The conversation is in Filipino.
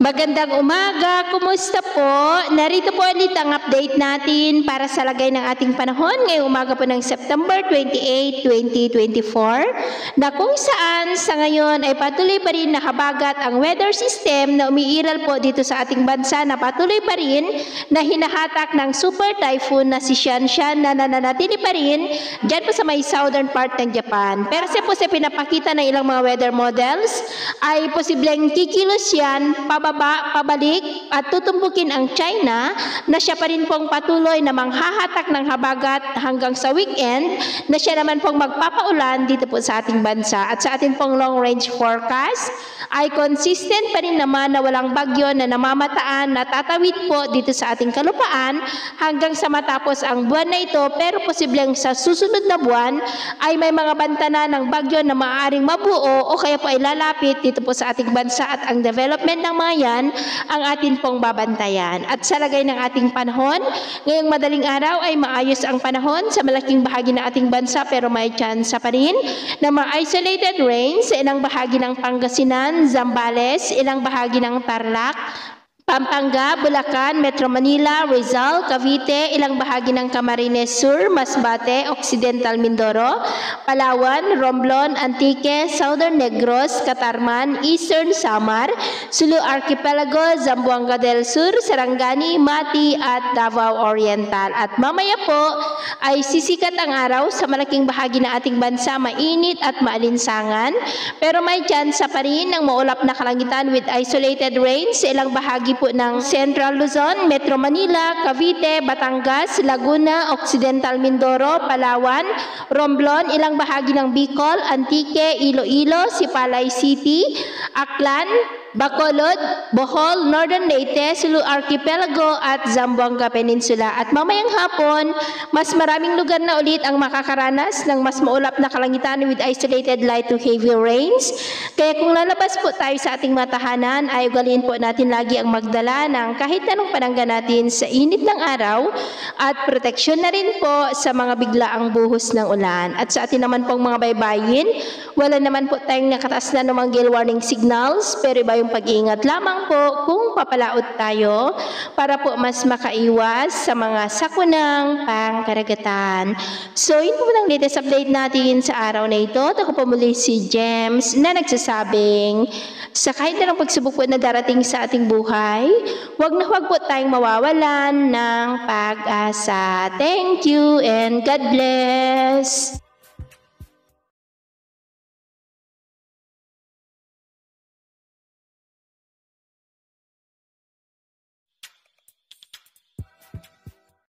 Magandang umaga, kumusta po? Narito po ulit ang update natin para sa lagay ng ating panahon ngayong umaga po ng September 28, 2024 na kung saan sa ngayon ay patuloy pa rin nakabagat ang weather system na umiiral po dito sa ating bansa na patuloy pa rin na hinahatak ng super typhoon na si Shanshan na nananatili pa rin dyan po sa may southern part ng Japan. Pero po sa pinapakita ng ilang mga weather models ay posibleng kikilos yan pabalik at tutumbukin ang China na siya pa rin pong patuloy na manghahatak ng habagat hanggang sa weekend na siya naman pong magpapaulan dito po sa ating bansa. At sa ating pong long range forecast ay consistent pa rin naman na walang bagyo na namamataan na tatawid po dito sa ating kalupaan hanggang sa matapos ang buwan na ito, pero posibleng sa susunod na buwan ay may mga bantana ng bagyo na maaaring mabuo o kaya po ay lalapit dito po sa ating bansa, at ang development ng mga yan ang atin pong babantayan. At sa lagay ng ating panahon, ngayong madaling araw ay maayos ang panahon sa malaking bahagi ng ating bansa, pero may chance pa rin na mga isolated rains sa ilang bahagi ng Pangasinan, Zambales, ilang bahagi ng Tarlac, Pampanga, Bulacan, Metro Manila, Rizal, Cavite, ilang bahagi ng Camarines Sur, Masbate, Occidental Mindoro, Palawan, Romblon, Antique, Southern Negros, Catarman, Eastern Samar, Sulu Archipelago, Zamboanga del Sur, Sarangani, Mati at Davao Oriental. At mamaya po ay sisikat ang araw sa malaking bahagi ng ating bansa, mainit at maalinsangan, pero may chance pa rin ng maulap na kalangitan with isolated rains sa ilang bahagi po ng Central Luzon, Metro Manila, Cavite, Batangas, Laguna, Occidental Mindoro, Palawan, Romblon, ilang bahagi ng Bicol, Antique, Iloilo, Sipalay City, Aklan, Bacolod, Bohol, Northern Leyte, Sulu Archipelago at Zamboanga Peninsula. At mamayang hapon, mas maraming lugar na ulit ang makakaranas ng mas maulap na kalangitan with isolated light to heavy rains. Kaya kung lalabas po tayo sa ating matahanan, ay ugaliin po natin lagi ang magdala ng kahit anong panangga natin sa init ng araw at proteksyon na rin po sa mga biglaang buhos ng ulan. At sa atin naman pong mga baybayin, wala naman po tayong nakataas na namang gale warning signals, pero iba yung pag-iingat lamang po kung papalaot tayo para po mas makaiwas sa mga sakunang pangkaragatan. So, yun po ang latest update natin sa araw na ito. Ako po muli si James na nagsasabing sa kahit na ng pagsubok po na darating sa ating buhay, huwag po tayong mawawalan ng pag-asa. Thank you and God bless!